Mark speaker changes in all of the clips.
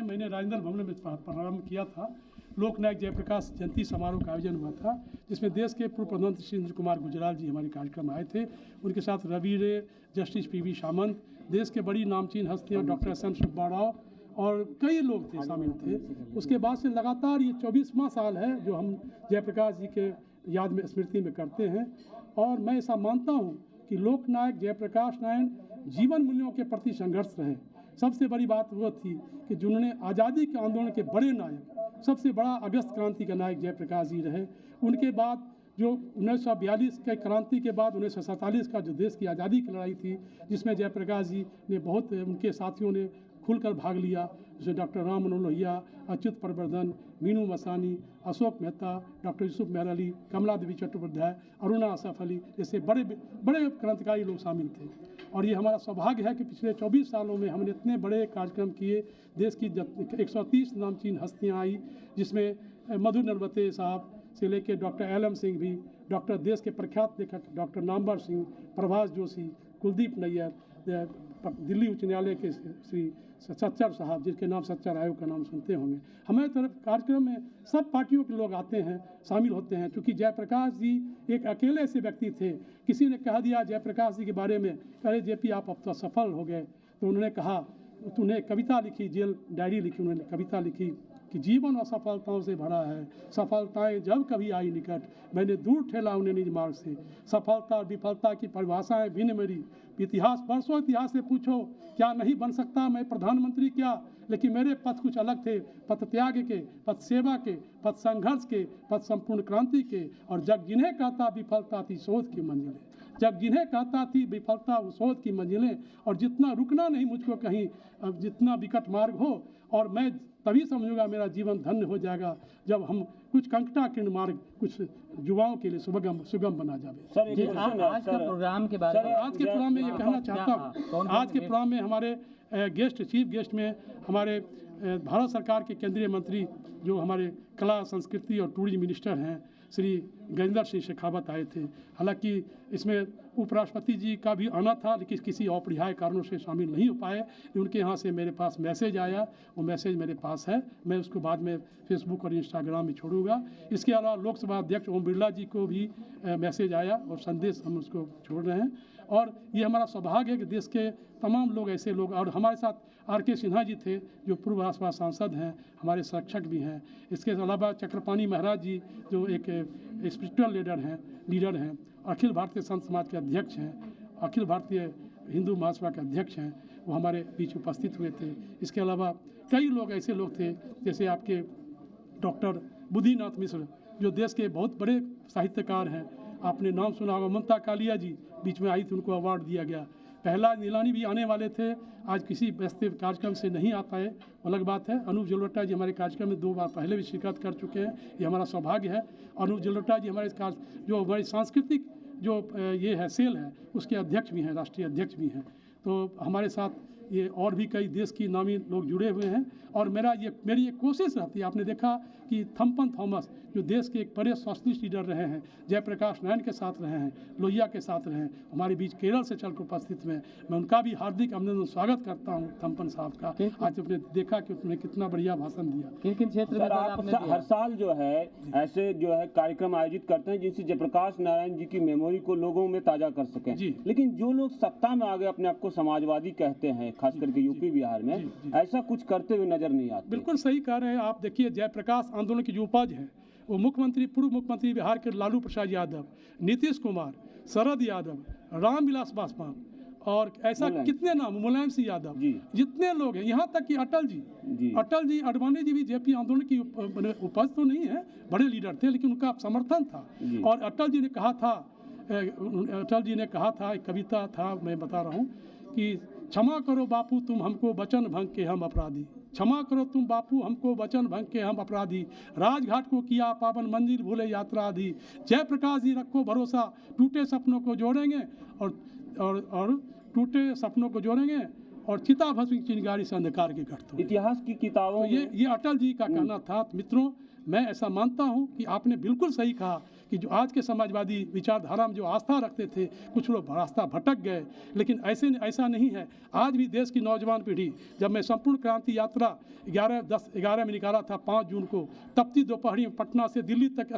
Speaker 1: मैंने राजेंद्र भवन में प्रारंभ किया था। लोक नायक जयप्रकाश जयंती समारोह का आयोजन हुआ था, जिसमें देश के पूर्व प्रधानमंत्री श्री इंद्र कुमार गुजराल जी हमारे कार्यक्रम आए थे। उनके साथ रवि रे, जस्टिस पी.वी. सामंत, देश के बड़ी नामचीन हस्तियां डॉक्टर एस.एन. सुब्बा राव और कई लोग थे, शामिल थे। उसके बाद से लगातार ये 24वां साल है जो हम जयप्रकाश जी के याद में, स्मृति में करते हैं। और मैं ऐसा मानता हूँ कि लोक नायक जयप्रकाश नारायण जीवन मूल्यों के प्रति संघर्ष रहे। सबसे बड़ी बात वो थी कि जिन्होंने आज़ादी के आंदोलन के बड़े नायक, सबसे बड़ा अगस्त क्रांति का नायक जयप्रकाश जी रहे। उनके बाद जो 1942 के क्रांति के बाद 1947 का जो देश की आज़ादी की लड़ाई थी, जिसमें जयप्रकाश जी ने बहुत, उनके साथियों ने खुलकर भाग लिया, जैसे डॉक्टर राम मनोहर लोहिया, अच्युत प्रवर्धन, मीनू मसानी, अशोक मेहता, डॉक्टर यूसुफ मेहर, कमला देवी चट्टोपाध्याय, अरुणा असफ अली जैसे बड़े बड़े क्रांतिकारी लोग शामिल थे। और ये हमारा सौभाग्य है कि पिछले 24 सालों में हमने इतने बड़े कार्यक्रम किए। देश की 130 नामचीन हस्तियाँ आई, जिसमें मधु नरवते साहब से लेकर डॉक्टर एल.एम. सिंह भी, डॉक्टर देश के प्रख्यात लेखक डॉक्टर नामवर सिंह, प्रभास जोशी, कुलदीप नैयर, दिल्ली उच्च न्यायालय के श्री सच्चर साहब, जिसके नाम सच्चर आयोग का नाम सुनते होंगे। हमारे तरफ कार्यक्रम में सब पार्टियों के लोग आते हैं, शामिल होते हैं। क्योंकि जयप्रकाश जी एक अकेले ऐसे व्यक्ति थे, किसी ने कह दिया जयप्रकाश जी के बारे में, अरे जेपी आप अब तो सफल हो गए, तो उन्होंने कहा, तूने कविता लिखी, जेल डायरी लिखी, उन्होंने कविता लिखी कि जीवन असफलताओं से भरा है, सफलताएं जब कभी आई निकट, मैंने दूर ठेला उन्हें निज मार्ग से। सफलता और विफलता की परिभाषाएं भिन्न मेरी, इतिहास वर्षों इतिहास से पूछो, क्या नहीं बन सकता मैं प्रधानमंत्री क्या, लेकिन मेरे पथ कुछ अलग थे, पथ त्याग के, पथ सेवा के, पथ संघर्ष के, पथ संपूर्ण क्रांति के। और जग जिन्हें कहता विफलता थी शोध की मंजिलें, जग जिन्हें कहता थी विफलता शोध की मंजिलें। और जितना रुकना नहीं मुझको कहीं, जितना विकट मार्ग हो, और मैं तभी समझूंगा मेरा जीवन धन्य हो जाएगा जब हम कुछ कंकटाकीर्ण मार्ग कुछ युवाओं के लिए सुगम बना जाए।
Speaker 2: सर आज के प्रोग्राम के बारे में,
Speaker 1: आज के प्रोग्राम में ये कहना चाहता हूँ, आज के प्रोग्राम में हमारे चीफ गेस्ट में हमारे भारत सरकार के केंद्रीय मंत्री जो हमारे कला संस्कृति और टूरिज्म मिनिस्टर हैं श्री गजेंद्र सिंह शेखावत आए थे। हालांकि इसमें उपराष्ट्रपति जी का भी आना था, लेकिन किसी अपरिहार्य कारणों से शामिल नहीं हो पाए। उनके यहाँ से मेरे पास मैसेज आया, वो मैसेज मेरे पास है, मैं उसको बाद में फेसबुक और इंस्टाग्राम में छोड़ूंगा। इसके अलावा लोकसभा अध्यक्ष ओम बिरला जी को भी मैसेज आया और संदेश हम उसको छोड़ रहे हैं। और ये हमारा सौभाग्य है कि देश के तमाम लोग, ऐसे लोग, और हमारे साथ आर.के. सिन्हा जी थे जो पूर्व राज्यसभा सांसद हैं, हमारे संरक्षक भी हैं। इसके अलावा चक्रपाणी महाराज जी जो एक स्पिरिचुअल लीडर हैं, अखिल भारतीय संत समाज के अध्यक्ष हैं, अखिल भारतीय हिंदू महासभा के अध्यक्ष हैं, वो हमारे बीच उपस्थित हुए थे। इसके अलावा कई लोग ऐसे लोग थे, जैसे आपके डॉक्टर बुद्धिनाथ मिश्र जो देश के बहुत बड़े साहित्यकार हैं, आपने नाम सुना होगा, ममता कालिया जी बीच में आई थी, उनको अवार्ड दिया गया। पहला नीलानी भी आने वाले थे, आज किसी व्यस्त कार्यक्रम से नहीं आ पाए, अलग बात है। अनूप जलोटा जी हमारे कार्यक्रम में 2 बार पहले भी शिरकत कर चुके हैं, ये हमारा सौभाग्य है। अनूप जलोटा जी हमारे जो हमारी सांस्कृतिक जो ये है सेल है, उसके अध्यक्ष भी हैं, राष्ट्रीय अध्यक्ष भी हैं। तो हमारे साथ ये और भी कई देश की नामी लोग जुड़े हुए हैं। और मेरी ये कोशिश रहती है, आपने देखा कि थम्पन थॉमस जो देश के एक बड़े सोशलिस्ट लीडर रहे हैं, जयप्रकाश नारायण के साथ रहे हैं, लोहिया के साथ रहे हैं, हमारे बीच केरल से चलकर उपस्थित में, मैं उनका भी हार्दिक अभिनंदन स्वागत करता हूँ थम्पन साहब का। आज आपने देखा कि उन्होंने कितना बढ़िया भाषण दिया।
Speaker 2: किन क्षेत्र में आप हर साल जो है ऐसे जो है कार्यक्रम आयोजित करते हैं जिनसे जयप्रकाश नारायण जी की मेमोरी को लोगों में ताजा कर सकें, लेकिन जो लोग सत्ता में आ गए अपने आप को समाजवादी कहते हैं, खास करके यूपी बिहार में, ऐसा कुछ करते हुए नजर नहीं आते।
Speaker 1: बिल्कुल सही कह रहे हैं आप। देखिए, जयप्रकाश आंदोलन की जो उपज है वो पूर्व मुख्यमंत्री बिहार के लालू प्रसाद यादव, नीतीश कुमार, शरद यादव, रामविलास पासवान और ऐसा कितने नाम, मुलायम सिंह यादव, जितने लोग हैं, यहाँ तक कि अटल जी अडवाणी जी भी जेपी आंदोलन की उपज तो नहीं है, बड़े लीडर थे, लेकिन उनका समर्थन था। और अटल जी ने कहा था अटल जी ने कहा था, एक कविता था, मैं बता रहा हूँ कि क्षमा करो बापू तुम हमको वचन भंग के हम अपराधी, क्षमा करो तुम बापू हमको वचन भंग के हम अपराधी, राजघाट को किया पावन मंदिर भूले यात्रा आदि, जयप्रकाश जी रखो भरोसा टूटे सपनों को जोड़ेंगे और टूटे सपनों को जोड़ेंगे और चिता भस्म की चिंगारी से अंधकार के घट।
Speaker 2: इतिहास की किताबों
Speaker 1: तो ये अटल जी का कहना था। मित्रों, मैं ऐसा मानता हूँ कि आपने बिल्कुल सही कहा कि जो आज के समाजवादी विचारधारा में जो आस्था रखते थे, कुछ लोग रास्ता भटक गए, लेकिन ऐसा नहीं है। आज भी देश की नौजवान पीढ़ी, जब मैं संपूर्ण क्रांति यात्रा 11 में निकाला था 5 जून को, तपती दोपहरी में पटना से दिल्ली तक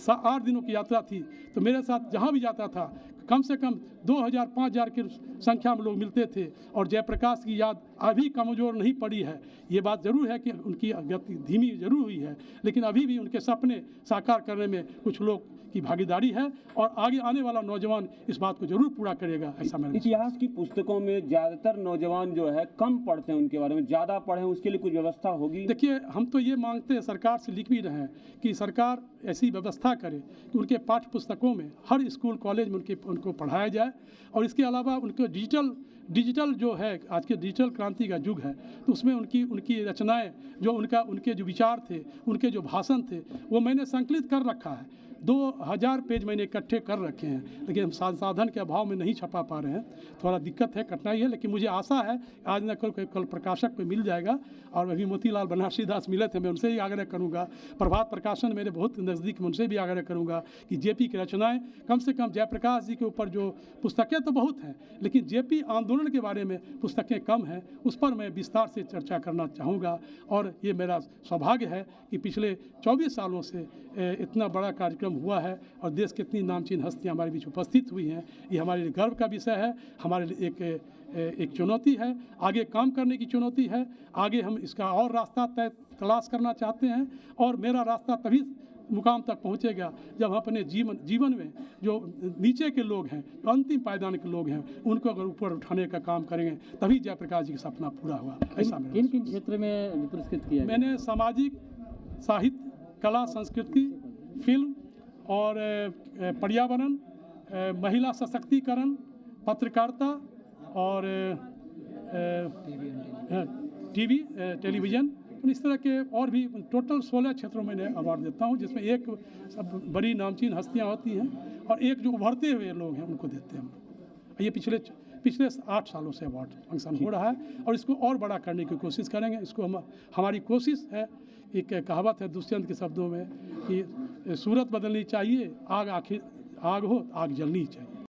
Speaker 1: 8 दिनों की यात्रा थी, तो मेरे साथ जहाँ भी जाता था कम से कम 2000-5000 की संख्या में लोग मिलते थे। और जयप्रकाश की याद अभी कमज़ोर नहीं पड़ी है। ये बात ज़रूर है कि उनकी गति धीमी जरूर हुई है, लेकिन अभी भी उनके सपने साकार करने में कुछ लोग की भागीदारी है और आगे आने वाला नौजवान इस बात को जरूर पूरा करेगा, ऐसा मैं।
Speaker 2: इतिहास की पुस्तकों में ज़्यादातर नौजवान जो है कम पढ़ते हैं, उनके बारे में ज़्यादा पढ़ें, उसके लिए कुछ व्यवस्था होगी?
Speaker 1: देखिए, हम तो ये मांगते हैं, सरकार से लिख भी रहे हैं कि सरकार ऐसी व्यवस्था करे कि उनके पाठ्य पुस्तकों में हर स्कूल कॉलेज में उनको पढ़ाया जाए। और इसके अलावा उनको डिजिटल जो है, आज के डिजिटल क्रांति का युग है, तो उसमें उनकी रचनाएं, जो उनके जो विचार थे, उनके जो भाषण थे, वो मैंने संकलित कर रखा है। 2000 पेज मैंने इकट्ठे कर रखे हैं, लेकिन हम संसाधन के अभाव में नहीं छपा पा रहे हैं, थोड़ा दिक्कत है, कठिनाई है। लेकिन मुझे आशा है आज न कल प्रकाशक को मिल जाएगा। और अभी मोतीलाल बनारसी दास मिले थे, मैं उनसे ही आग्रह करूंगा। प्रभात प्रकाशन मेरे बहुत नज़दीक, मैं उनसे भी आग्रह करूंगा कि जेपी की रचनाएं, कम से कम जयप्रकाश जी के ऊपर जो पुस्तकें तो बहुत हैं, लेकिन जेपी आंदोलन के बारे में पुस्तकें कम हैं, उस पर मैं विस्तार से चर्चा करना चाहूँगा। और ये मेरा सौभाग्य है कि पिछले 24 सालों से इतना बड़ा कार्यक्रम हुआ है और देश की इतनी नामचीन हस्तियाँ हमारे बीच उपस्थित हुई हैं। ये हमारे लिए गर्व का विषय है, हमारे लिए एक चुनौती है, आगे काम करने की चुनौती है। आगे हम इसका और रास्ता तलाश करना चाहते हैं, और मेरा रास्ता तभी मुकाम तक पहुंचेगा जब हम अपने जीवन में जो नीचे के लोग हैं, जो अंतिम पायदान के लोग हैं, उनको अगर ऊपर उठाने का काम करेंगे, तभी जयप्रकाश जी का सपना पूरा हुआ। ऐसा
Speaker 2: किन क्षेत्र में पुरस्कृत किया?
Speaker 1: मैंने सामाजिक, साहित्य, कला, संस्कृति, फिल्म और पर्यावरण, महिला सशक्तिकरण, पत्रकारिता और टेलीविज़न, इस तरह के और भी टोटल 16 क्षेत्रों में मैं अवार्ड देता हूं, जिसमें एक सब बड़ी नामचीन हस्तियां होती हैं और एक जो उभरते हुए लोग हैं उनको देते हैं। ये पिछले 8 सालों से अवार्ड फंक्शन हो रहा है और इसको और बड़ा करने की कोशिश करेंगे। इसको हमारी कोशिश है। एक कहावत है दुष्यंत के शब्दों में कि सूरत बदलनी चाहिए, आग हो, आग जलनी चाहिए।